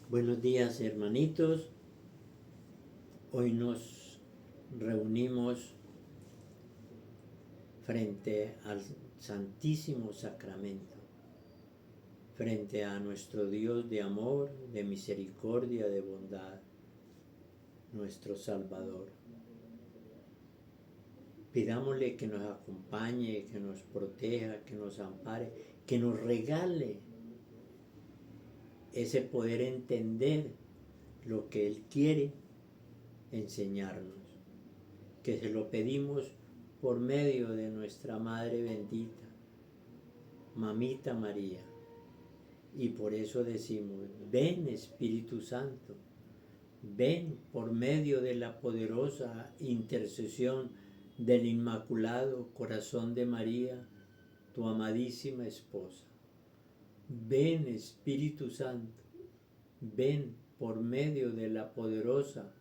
Buenos días, hermanitos. Hoy nos reunimos frente al Santísimo Sacramento, frente a nuestro Dios de amor, de misericordia, de bondad, nuestro Salvador. Pidámosle que nos acompañe, que nos proteja, que nos ampare, que nos regale ese poder entender lo que Él quiere enseñarnos, que se lo pedimos por medio de nuestra Madre bendita, Mamita María. Y por eso decimos, ven Espíritu Santo, ven por medio de la poderosa intercesión del Inmaculado Corazón de María, tu amadísima esposa. Ven Espíritu Santo, ven por medio de la poderosa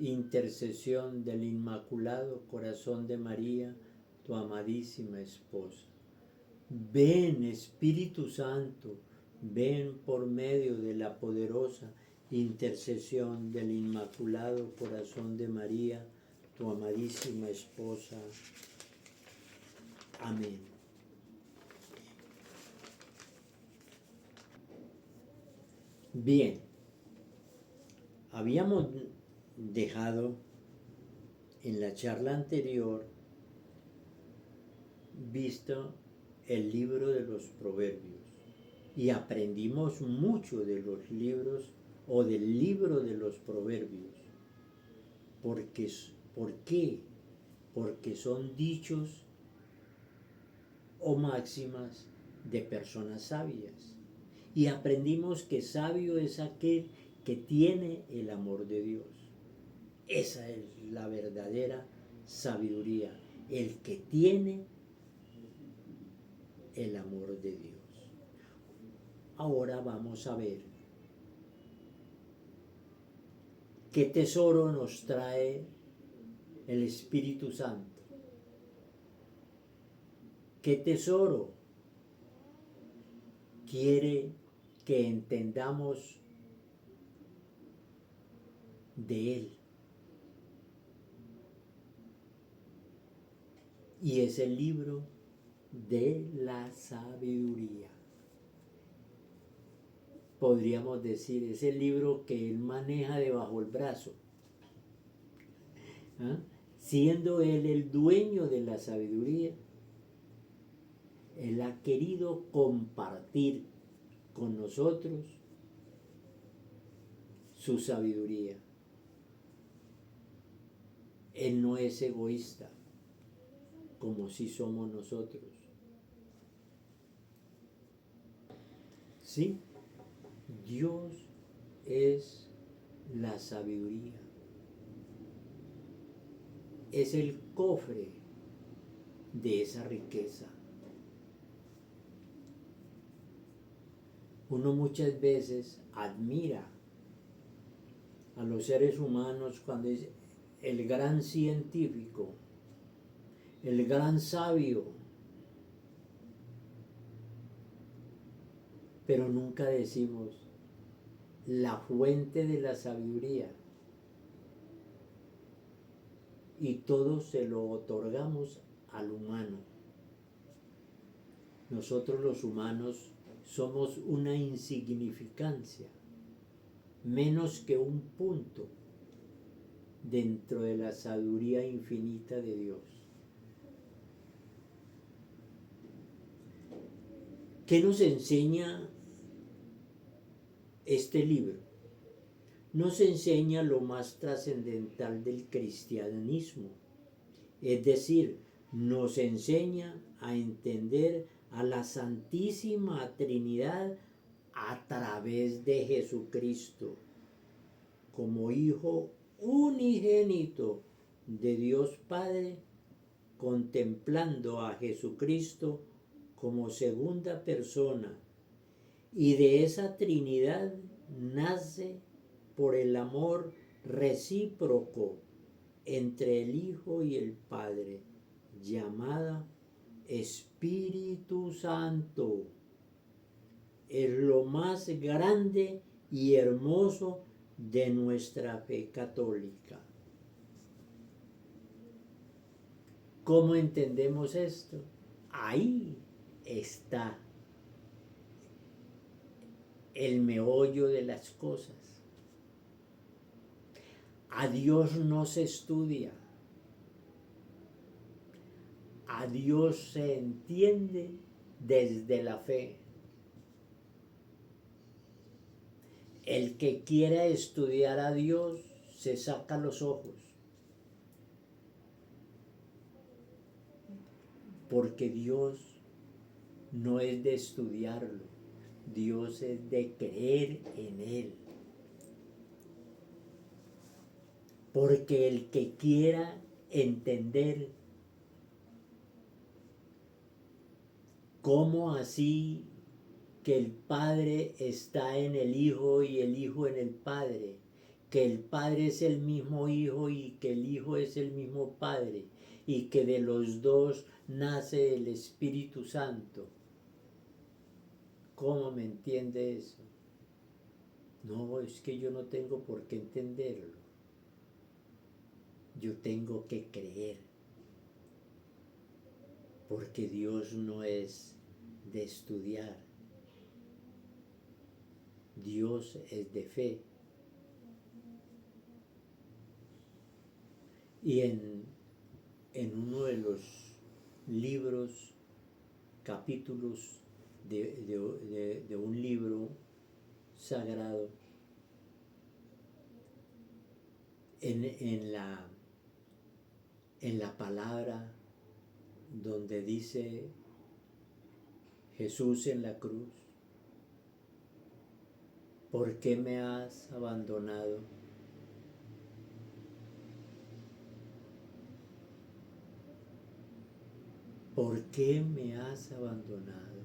intercesión del Inmaculado Corazón de María, tu amadísima esposa. Ven Espíritu Santo, ven por medio de la poderosa intercesión del Inmaculado Corazón de María, tu amadísima esposa. Amén. Bien, habíamos dejado en la charla anterior visto el libro de los Proverbios y aprendimos mucho de los libros o del libro de los Proverbios. ¿Por qué? Porque son dichos o máximas de personas sabias. Y aprendimos que sabio es aquel que tiene el amor de Dios. Esa es la verdadera sabiduría, el que tiene el amor de Dios. Ahora vamos a ver qué tesoro nos trae el Espíritu Santo. ¿Qué tesoro quiere que entendamos de Él? Y es el libro de la sabiduría. Podríamos decir, es el libro que Él maneja debajo del brazo. Siendo Él el dueño de la sabiduría, Él ha querido compartir con nosotros su sabiduría. Él no es egoísta, como si somos nosotros. ¿Sí? Dios es la sabiduría. Es el cofre de esa riqueza. Uno muchas veces admira a los seres humanos cuando es el gran científico, el gran sabio, pero nunca decimos la fuente de la sabiduría, y todo se lo otorgamos al humano. Nosotros los humanos somos una insignificancia, menos que un punto dentro de la sabiduría infinita de Dios. ¿Qué nos enseña este libro? Nos enseña lo más trascendental del cristianismo, es decir, nos enseña a entender a la Santísima Trinidad a través de Jesucristo, como Hijo unigénito de Dios Padre, contemplando a Jesucristo como segunda persona, y de esa Trinidad nace por el amor recíproco entre el Hijo y el Padre, llamada Espíritu Santo. Es lo más grande y hermoso de nuestra fe católica. ¿Cómo entendemos esto? Ahí está el meollo de las cosas. A Dios no se estudia, a Dios se entiende desde la fe. El que quiera estudiar a Dios se saca los ojos, porque Dios no es de estudiarlo, Dios es de creer en Él. Porque el que quiera entender cómo así que el Padre está en el Hijo y el Hijo en el Padre, que el Padre es el mismo Hijo y que el Hijo es el mismo Padre, y que de los dos nace el Espíritu Santo. ¿Cómo me entiende eso? No, es que yo no tengo por qué entenderlo. Yo tengo que creer. Porque Dios no es de estudiar. Dios es de fe. Y en uno de los libros, capítulos de un libro sagrado, en la palabra donde dice Jesús en la cruz, ¿por qué me has abandonado? ¿Por qué me has abandonado?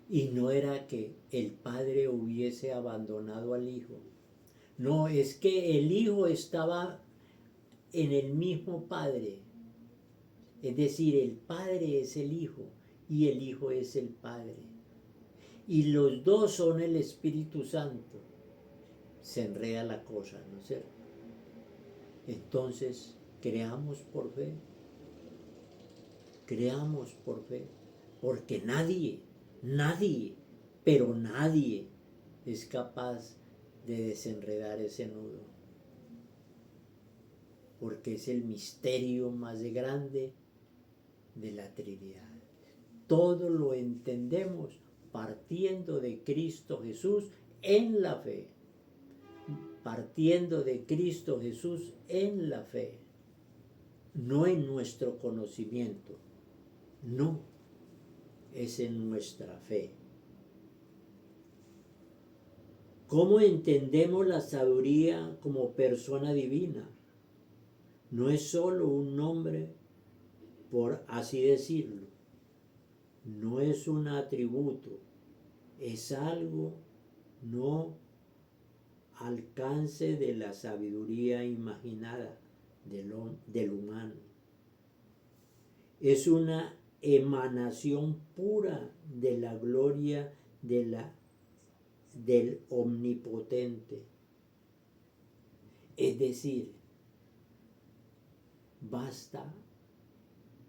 Y no era que el Padre hubiese abandonado al Hijo. No, es que el Hijo estaba en el mismo Padre. Es decir, el Padre es el Hijo y el Hijo es el Padre. Y los dos son el Espíritu Santo. Se enreda la cosa, ¿no es cierto? Entonces, creamos por fe. Creamos por fe. Porque nadie, pero nadie es capaz de desenredar ese nudo. Porque es el misterio más grande de la Trinidad. Todo lo entendemos partiendo de Cristo Jesús en la fe. Partiendo de Cristo Jesús en la fe. No en nuestro conocimiento. No. Es en nuestra fe. ¿Cómo entendemos la sabiduría como persona divina? No es solo un nombre, por así decirlo. No es un atributo. Es algo no alcance de la sabiduría imaginada del humano. Es una emanación pura de la gloria del omnipotente. Es decir, basta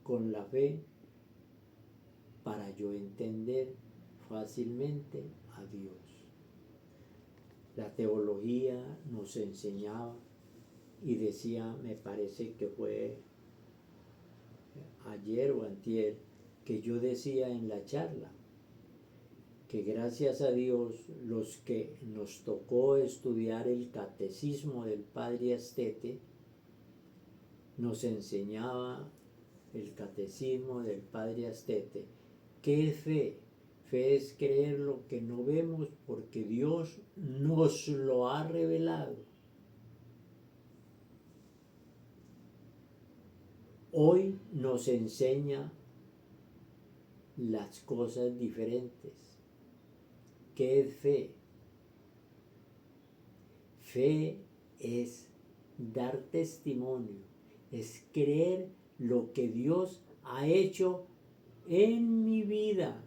con la fe para yo entender fácilmente a Dios. La teología nos enseñaba y decía, me parece que fue ayer o antier, que yo decía en la charla, que gracias a Dios los que nos tocó estudiar el catecismo del Padre Astete, nos enseñaba el catecismo del Padre Astete. ¿Qué es fe? Fe es creer lo que no vemos porque Dios nos lo ha revelado. Hoy nos enseña las cosas diferentes. ¿Qué es fe? Fe es dar testimonio, es creer lo que Dios ha hecho en mi vida,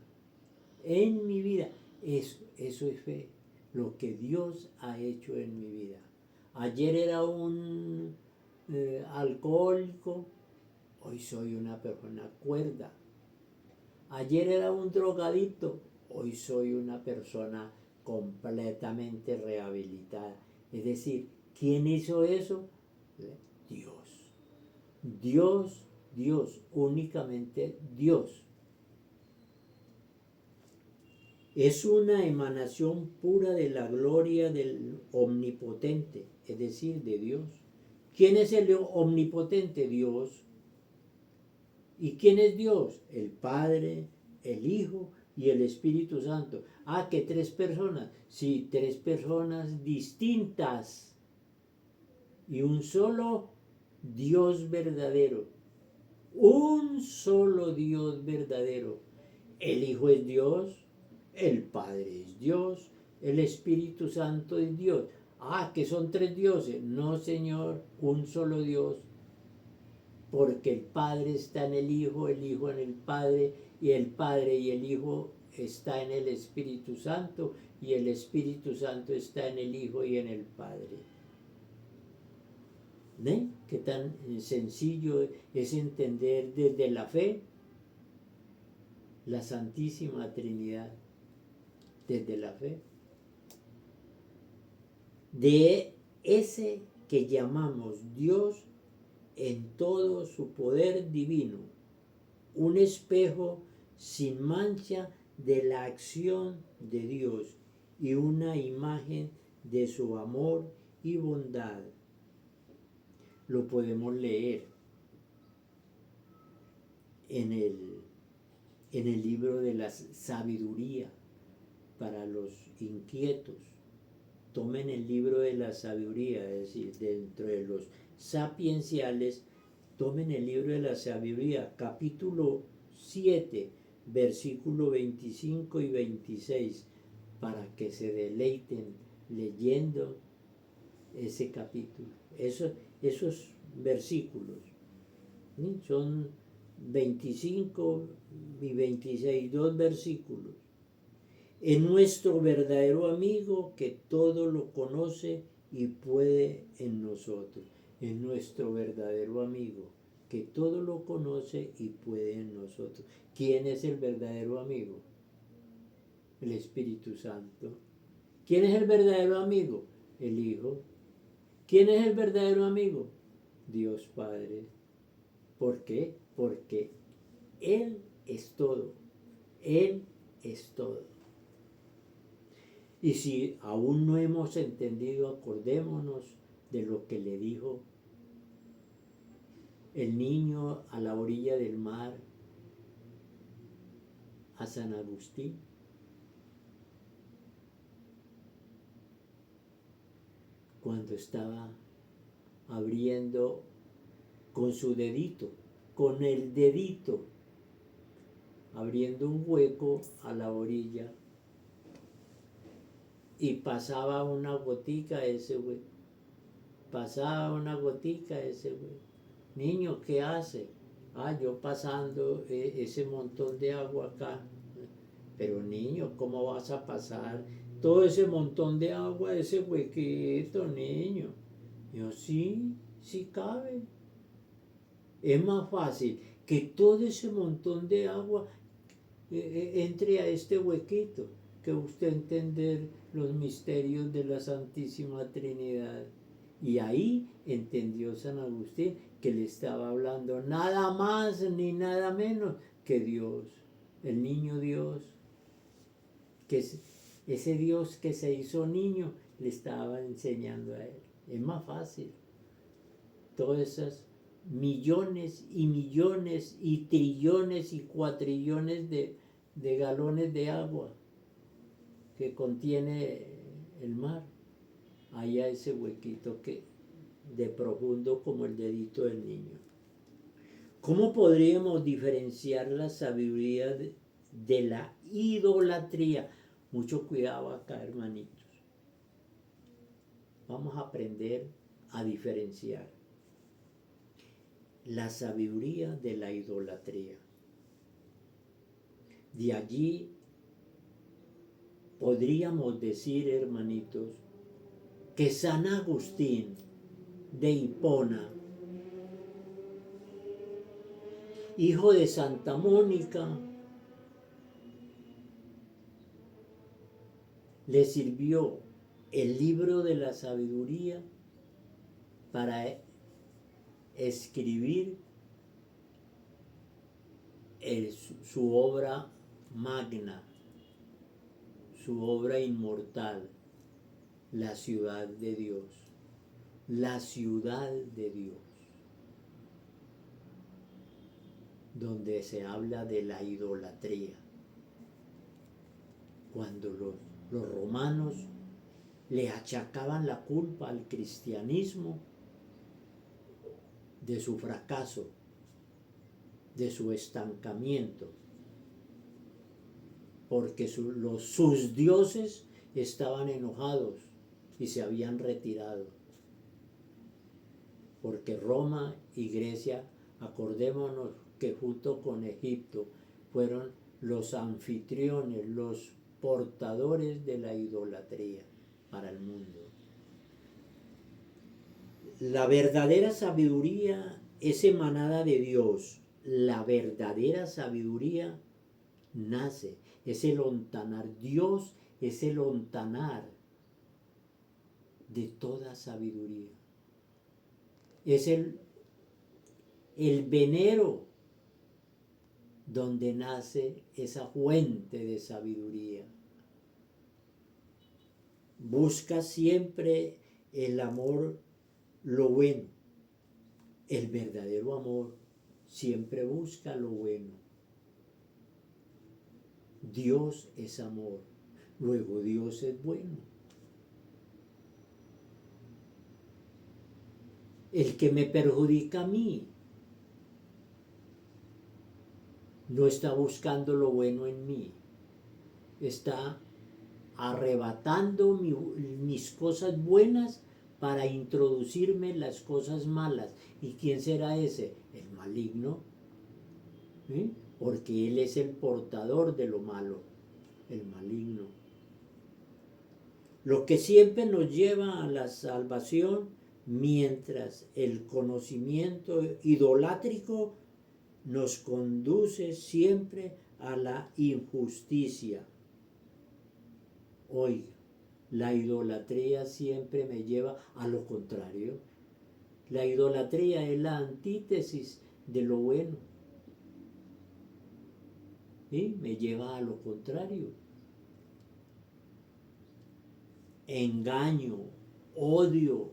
en mi vida. Eso es fe, lo que Dios ha hecho en mi vida. Ayer era un alcohólico, hoy soy una persona cuerda. Ayer era un drogadicto, hoy soy una persona completamente rehabilitada. Es decir, ¿quién hizo eso? Dios. Dios, únicamente Dios. Es una emanación pura de la gloria del omnipotente, es decir, de Dios. ¿Quién es el omnipotente? Dios. ¿Y quién es Dios? El Padre, el Hijo y el Espíritu Santo. Ah, que tres personas. Sí, tres personas distintas. Y un solo Dios verdadero. Un solo Dios verdadero. El Hijo es Dios, el Padre es Dios, el Espíritu Santo es Dios. Ah, que son tres dioses. No, Señor, un solo Dios. Porque el Padre está en el Hijo en el Padre, y el Padre y el Hijo está en el Espíritu Santo, y el Espíritu Santo está en el Hijo y en el Padre. ¿Ven? Qué tan sencillo es entender desde la fe la Santísima Trinidad, desde la fe. De ese que llamamos Dios en todo su poder divino, un espejo sin mancha de la acción de Dios y una imagen de su amor y bondad. Lo podemos leer en el libro de la sabiduría para los inquietos. Tomen el libro de la sabiduría, es decir, dentro de los sapienciales, tomen el libro de la sabiduría, capítulo 7, versículo 25 y 26, para que se deleiten leyendo ese capítulo. Esos versículos, ¿sí? Son 25 y 26, dos versículos. Es nuestro verdadero amigo que todo lo conoce y puede en nosotros. Es nuestro verdadero amigo que todo lo conoce y puede en nosotros. ¿Quién es el verdadero amigo? El Espíritu Santo. ¿Quién es el verdadero amigo? El Hijo. ¿Quién es el verdadero amigo? Dios Padre. ¿Por qué? Porque Él es todo. Él es todo. Y si aún no hemos entendido, acordémonos de lo que le dijo el niño a la orilla del mar a San Agustín. Cuando estaba abriendo con su dedito, con el dedito, abriendo un hueco a la orilla, y pasaba una gotica ese hueco, pasaba una gotica ese hueco. Niño, ¿qué hace? Ah, yo pasando ese montón de agua acá. Pero niño, ¿cómo vas a pasar todo ese montón de agua, ese huequito, niño? Yo, sí cabe. Es más fácil que todo ese montón de agua entre a este huequito, que usted entender los misterios de la Santísima Trinidad. Y ahí entendió San Agustín que le estaba hablando nada más ni nada menos que Dios, el niño Dios, que ese Dios que se hizo niño le estaba enseñando a él. Es más fácil. Todas esas millones y millones y trillones y cuatrillones de galones de agua que contiene el mar, haya ese huequito que de profundo como el dedito del niño. ¿Cómo podríamos diferenciar la sabiduría de la idolatría? Mucho cuidado acá, hermanitos. Vamos a aprender a diferenciar la sabiduría de la idolatría. De allí podríamos decir, hermanitos, que San Agustín de Hipona, hijo de Santa Mónica, le sirvió el libro de la sabiduría para escribir su obra magna, su obra inmortal, la ciudad de Dios, la ciudad de Dios, donde se habla de la idolatría. Cuando los romanos le achacaban la culpa al cristianismo de su fracaso, de su estancamiento, porque sus dioses estaban enojados y se habían retirado. Porque Roma y Grecia, acordémonos que junto con Egipto fueron los anfitriones, los portadores de la idolatría para el mundo. La verdadera sabiduría es emanada de Dios. La verdadera sabiduría nace, es el ontanar. Dios es el ontanar de toda sabiduría. Es el venero donde nace esa fuente de sabiduría. Busca siempre el amor, lo bueno. El verdadero amor siempre busca lo bueno. Dios es amor, luego Dios es bueno. El que me perjudica a mí no está buscando lo bueno en mí, está arrebatando mis cosas buenas para introducirme las cosas malas. ¿Y quién será ese? El maligno, ¿sí? Porque él es el portador de lo malo, el maligno. Lo que siempre nos lleva a la salvación, mientras el conocimiento idolátrico nos conduce siempre a la injusticia. Oiga, la idolatría siempre me lleva a lo contrario. La idolatría es la antítesis de lo bueno. ¿Sí? Me lleva a lo contrario. Engaño, odio.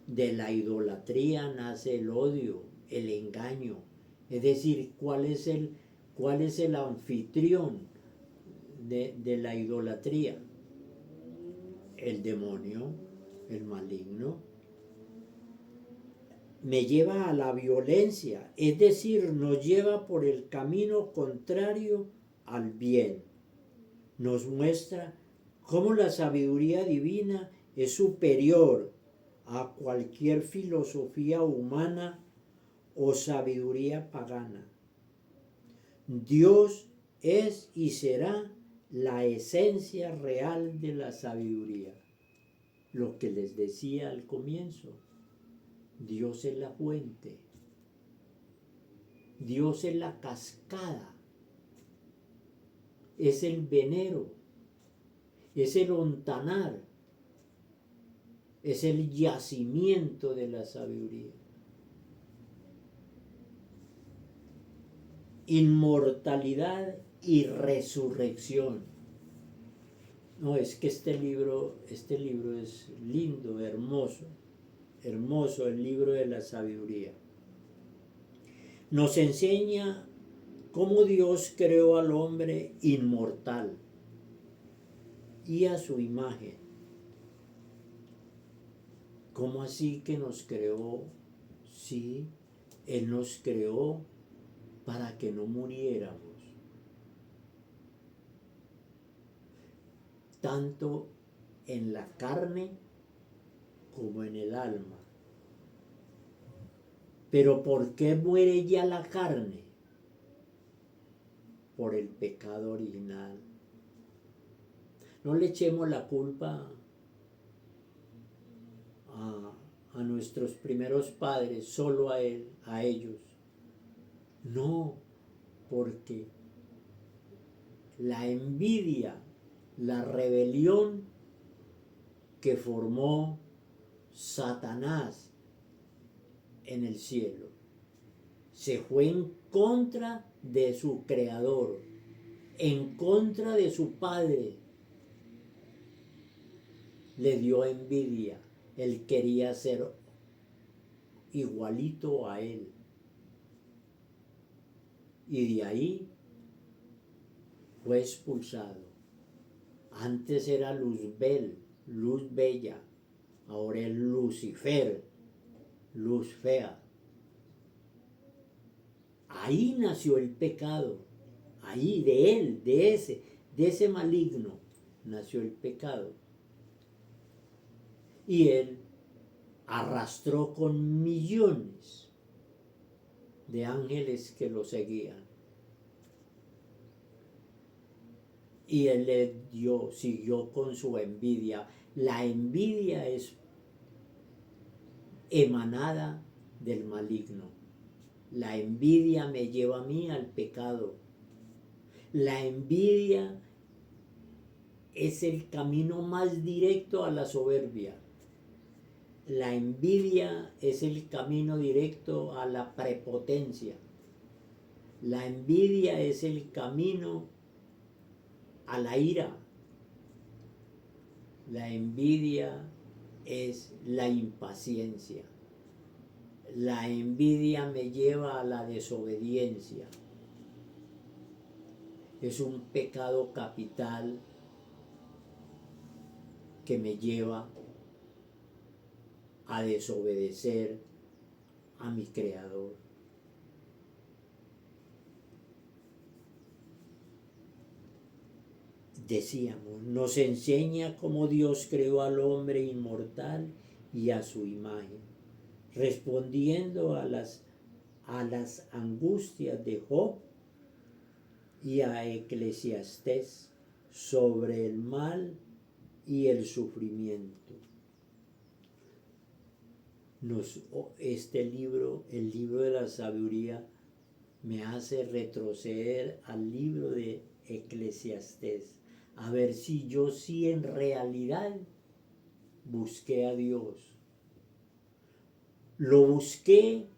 De la idolatría nace el odio, el engaño. Es decir, ¿cuál es el anfitrión de la idolatría? El demonio, el maligno. Me lleva a la violencia, es decir, nos lleva por el camino contrario al bien. Nos muestra cómo la sabiduría divina es superior a cualquier filosofía humana o sabiduría pagana. Dios es y será la esencia real de la sabiduría. Lo que les decía al comienzo, Dios es la fuente, Dios es la cascada, es el venero, es el ontanar, es el yacimiento de la sabiduría. Inmortalidad y resurrección. No, es que este libro es lindo, hermoso el libro de la sabiduría. Nos enseña cómo Dios creó al hombre inmortal y a su imagen. ¿Cómo así que nos creó? Sí, Él nos creó para que no muriéramos. Tanto en la carne como en el alma. Pero ¿por qué muere ya la carne? Por el pecado original. No le echemos la culpa a nuestros primeros padres, solo a él, a ellos. No, porque la envidia, la rebelión que formó Satanás en el cielo, se fue en contra de su creador, en contra de su padre. Le dio envidia. Él quería ser igualito a él. Y de ahí fue expulsado. Antes era Luzbel, luz bella. Ahora es Lucifer, luz fea. Ahí nació el pecado. Ahí, de él, de ese maligno, nació el pecado. Y él arrastró con millones de ángeles que lo seguían. Y él siguió con su envidia. La envidia es emanada del maligno. La envidia me lleva a mí al pecado. La envidia es el camino más directo a la soberbia. La envidia es el camino directo a la prepotencia. La envidia es el camino a la ira. La envidia es la impaciencia. La envidia me lleva a la desobediencia. Es un pecado capital que me lleva a desobedecer a mi Creador. Decíamos, nos enseña cómo Dios creó al hombre inmortal y a su imagen, respondiendo a las angustias de Job y a Eclesiastés sobre el mal y el sufrimiento. Este libro, el libro de la sabiduría, me hace retroceder al libro de Eclesiastés, a ver si yo sí en realidad busqué a Dios. Lo busqué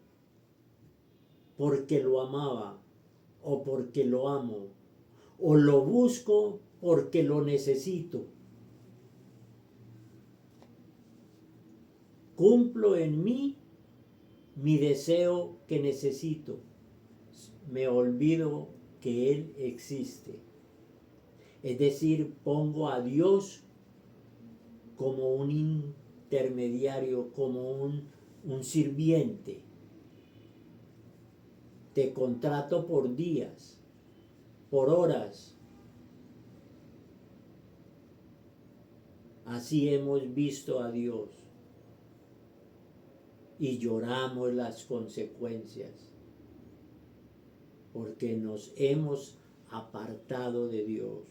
porque lo amaba o porque lo amo, o lo busco porque lo necesito. Cumplo en mí mi deseo que necesito. Me olvido que Él existe. Es decir, pongo a Dios como un intermediario, como un sirviente. Te contrato por días, por horas. Así hemos visto a Dios y lloramos las consecuencias porque nos hemos apartado de Dios.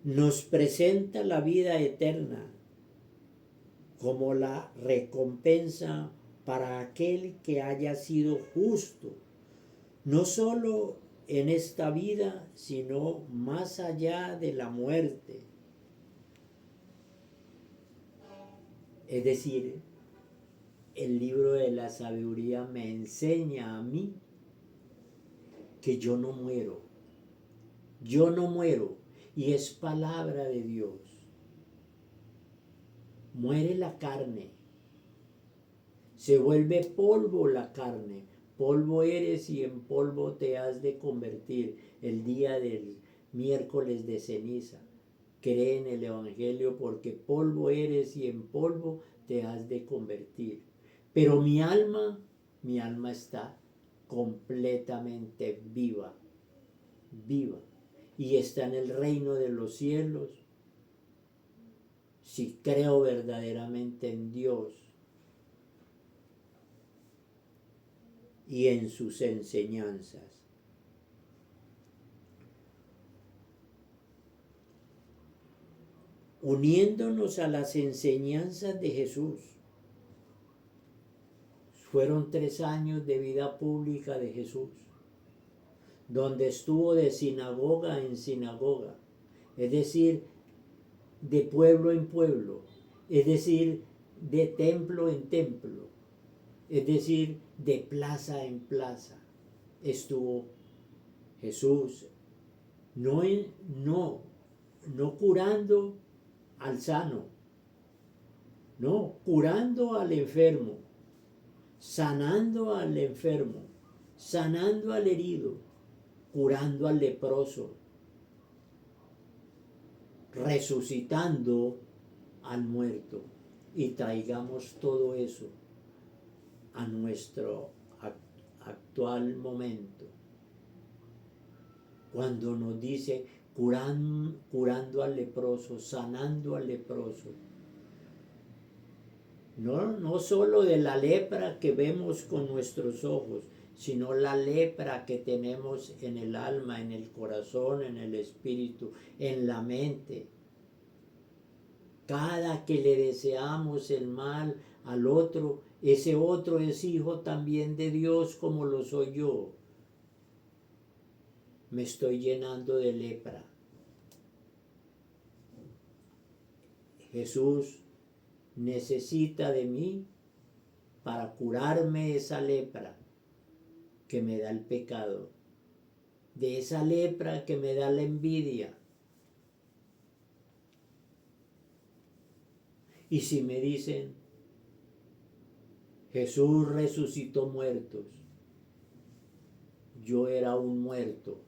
Nos presenta la vida eterna como la recompensa para aquel que haya sido justo, no solo en esta vida, sino más allá de la muerte. Es decir, el libro de la sabiduría me enseña a mí que yo no muero. Yo no muero, y es palabra de Dios. Muere la carne, se vuelve polvo la carne. Polvo eres y en polvo te has de convertir. El día del miércoles de ceniza. Cree en el Evangelio porque polvo eres y en polvo te has de convertir. Pero mi alma está completamente viva, viva. Y está en el reino de los cielos. Si creo verdaderamente en Dios y en sus enseñanzas. uniéndonos a las enseñanzas de Jesús. Fueron 3 años de vida pública de Jesús, donde estuvo de sinagoga en sinagoga, es decir, de pueblo en pueblo, es decir, de templo en templo, es decir, de plaza en plaza. Estuvo Jesús, no curando al sano, no, curando al enfermo, sanando al enfermo, sanando al herido, curando al leproso, resucitando al muerto. Y traigamos todo eso a nuestro actual momento. Cuando nos dice curando al leproso, sanando al leproso. No solo de la lepra que vemos con nuestros ojos, sino la lepra que tenemos en el alma, en el corazón, en el espíritu, en la mente. Cada que le deseamos el mal al otro, ese otro es hijo también de Dios como lo soy yo. Me estoy llenando de lepra. Jesús necesita de mí para curarme esa lepra que me da el pecado, de esa lepra que me da la envidia. Y si me dicen, Jesús resucitó muertos, yo era un muerto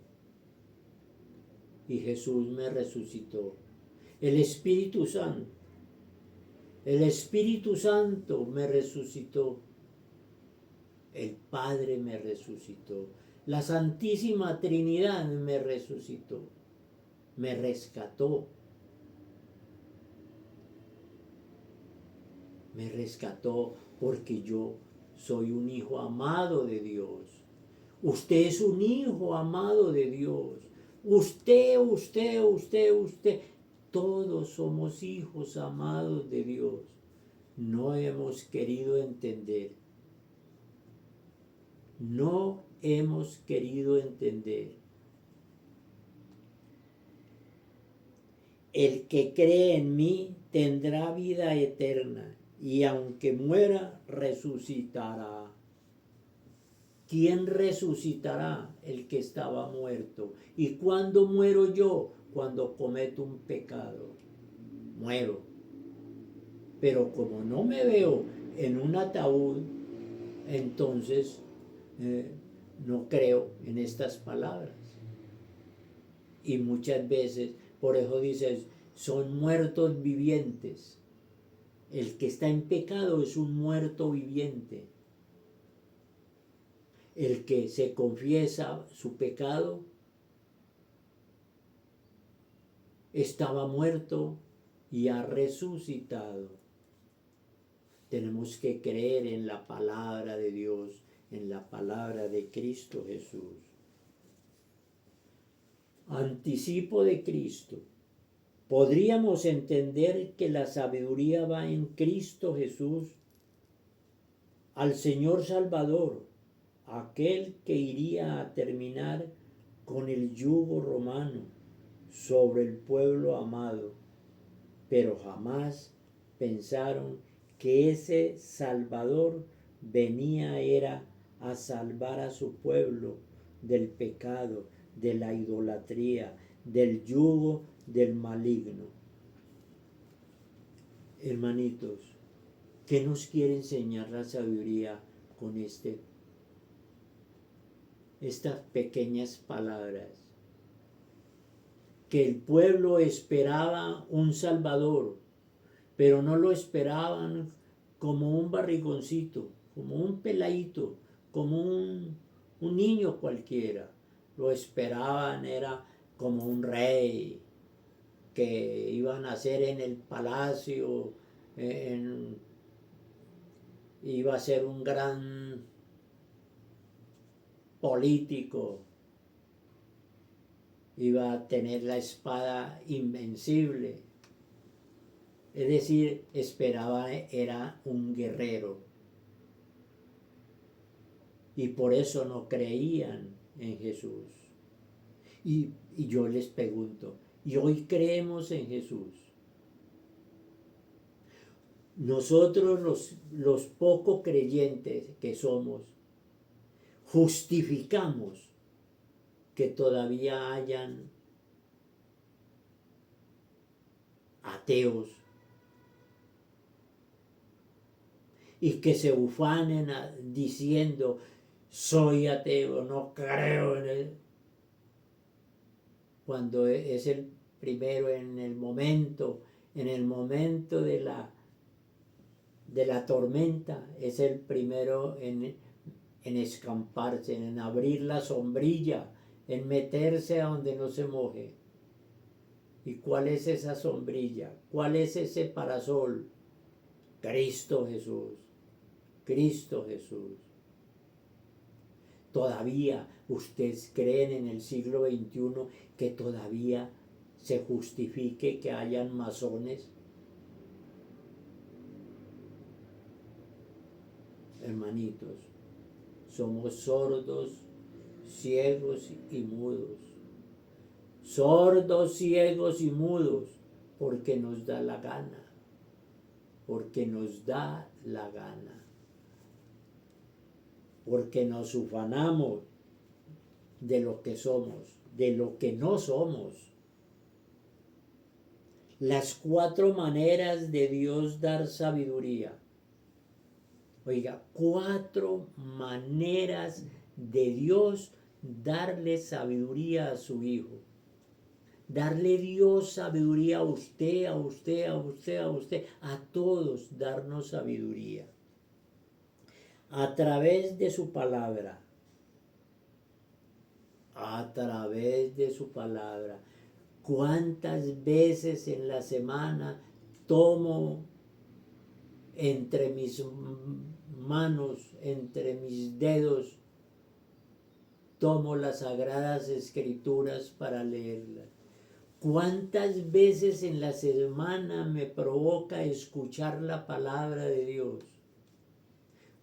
y Jesús me resucitó. El Espíritu Santo me resucitó. El Padre me resucitó. La Santísima Trinidad me resucitó. Me rescató. Me rescató porque yo soy un hijo amado de Dios. Usted es un hijo amado de Dios. Usted. Todos somos hijos amados de Dios. No hemos querido entender. No hemos querido entender. El que cree en mí tendrá vida eterna y aunque muera, resucitará. ¿Quién resucitará? El que estaba muerto. ¿Y cuándo muero yo? Cuando cometo un pecado. Muero. Pero como no me veo en un ataúd, entonces no creo en estas palabras. Y muchas veces, por eso dices, son muertos vivientes. El que está en pecado es un muerto viviente. El que se confiesa su pecado estaba muerto y ha resucitado. Tenemos que creer en la palabra de Dios, en la palabra de Cristo Jesús. Anticipo de Cristo. Podríamos entender que la sabiduría va en Cristo Jesús, al Señor Salvador, aquel que iría a terminar con el yugo romano sobre el pueblo amado, pero jamás pensaron que ese Salvador era a salvar a su pueblo del pecado, de la idolatría, del yugo del maligno. Hermanitos, ¿qué nos quiere enseñar la sabiduría con estas pequeñas palabras? Que el pueblo esperaba un Salvador, pero no lo esperaban como un barrigoncito, como un peladito, como un niño cualquiera. Lo esperaban era como un rey que iba a nacer en el palacio, iba a ser un gran político, iba a tener la espada invencible. Es decir, esperaba, era un guerrero. Y por eso no creían en Jesús. Y yo les pregunto, ¿y hoy creemos en Jesús? Nosotros los poco creyentes que somos, justificamos que todavía hayan ateos y que se ufanen diciendo, soy ateo, no creo en él, cuando es el primero en el momento de la tormenta, es el primero en escamparse, en abrir la sombrilla, en meterse a donde no se moje. ¿Y cuál es esa sombrilla? ¿Cuál es ese parasol? Cristo Jesús. Cristo Jesús. Todavía ustedes creen en el siglo XXI que todavía se justifique que hayan masones. Hermanitos, somos sordos, ciegos y mudos. Sordos, ciegos y mudos porque nos da la gana. Porque nos da la gana. Porque nos ufanamos de lo que somos, de lo que no somos. Las 4 maneras de Dios dar sabiduría. Oiga, 4 maneras de Dios darle sabiduría a su hijo. Darle Dios sabiduría a usted, a usted, a usted, a usted, a todos darnos sabiduría. A través de su palabra. A través de su palabra. ¿Cuántas veces en la semana tomo entre mis manos, entre mis dedos, tomo las sagradas escrituras para leerlas? ¿Cuántas veces en la semana me provoca escuchar la palabra de Dios?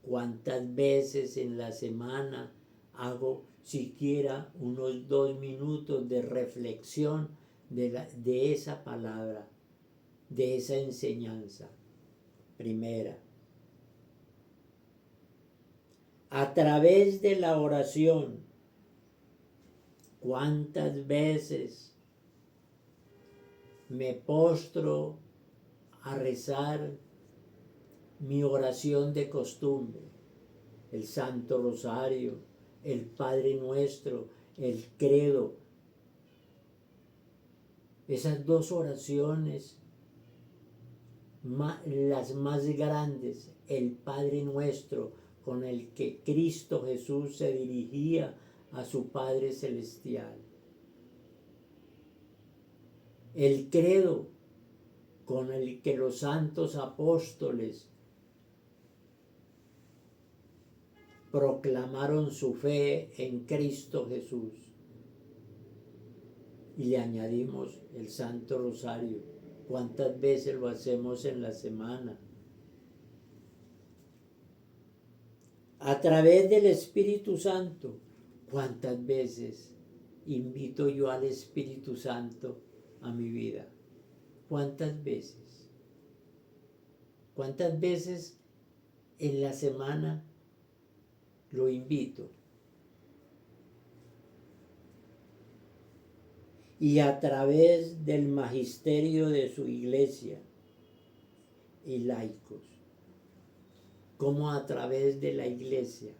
¿Cuántas veces en la semana hago siquiera unos 2 minutos de reflexión de esa palabra, de esa enseñanza? Primera. A través de la oración, ¿cuántas veces me postro a rezar mi oración de costumbre? El Santo Rosario, el Padre Nuestro, el Credo. Esas 2 oraciones, las más grandes, el Padre Nuestro, con el que Cristo Jesús se dirigía a su Padre Celestial. El Credo, con el que los santos apóstoles proclamaron su fe en Cristo Jesús. Y le añadimos el Santo Rosario. ¿Cuántas veces lo hacemos en la semana? A través del Espíritu Santo, ¿cuántas veces invito yo al Espíritu Santo a mi vida? ¿Cuántas veces? ¿Cuántas veces en la semana lo invito? Y a través del magisterio de su iglesia y laicos, como a través de la iglesia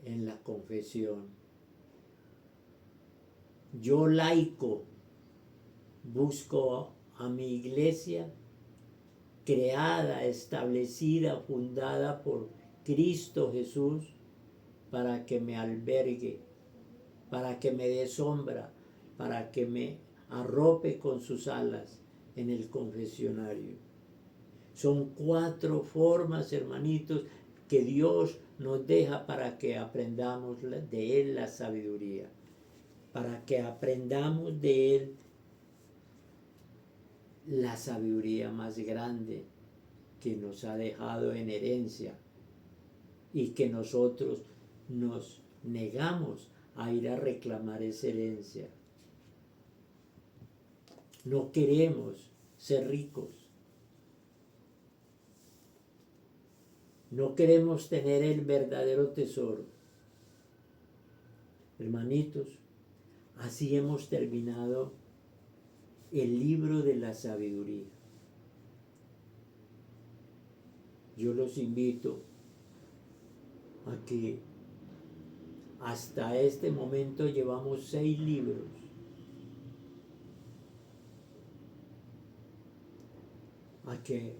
en la confesión. Yo laico busco a mi iglesia creada, establecida, fundada por Cristo Jesús para que me albergue, para que me dé sombra, para que me arrope con sus alas en el confesionario. Son 4 formas, hermanitos, que Dios nos deja para que aprendamos de Él la sabiduría, para que aprendamos de Él la sabiduría más grande que nos ha dejado en herencia y que nosotros nos negamos a ir a reclamar esa herencia. No queremos ser ricos. No queremos tener el verdadero tesoro. Hermanitos, así hemos terminado el libro de la sabiduría. Yo los invito a que hasta este momento llevamos 6 libros. A que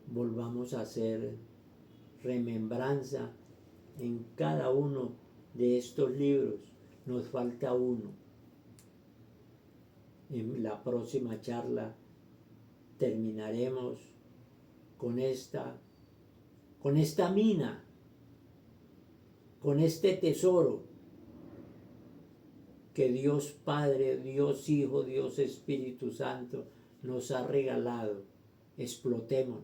volvamos a hacer remembranza en cada uno de estos libros. Nos falta uno. En la próxima charla terminaremos con esta mina, con este tesoro que Dios Padre, Dios Hijo, Dios Espíritu Santo nos ha regalado. Explotemos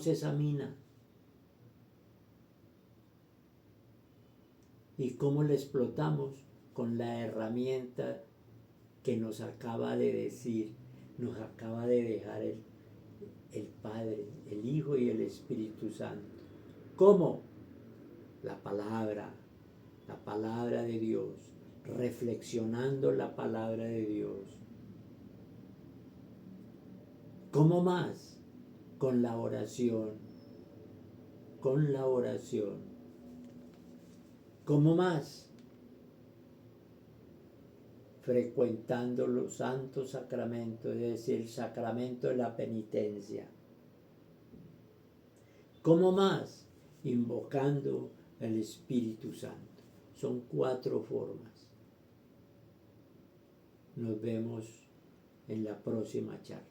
esa mina. ¿Y cómo la explotamos? Con la herramienta que nos acaba de decir, nos acaba de dejar el Padre, el Hijo y el Espíritu Santo. ¿Cómo? La palabra de Dios, reflexionando la palabra de Dios. ¿Cómo más? Con la oración. ¿Cómo más? Frecuentando los santos sacramentos, es decir, el sacramento de la penitencia. ¿Cómo más? Invocando el Espíritu Santo. Son 4 formas. Nos vemos en la próxima charla.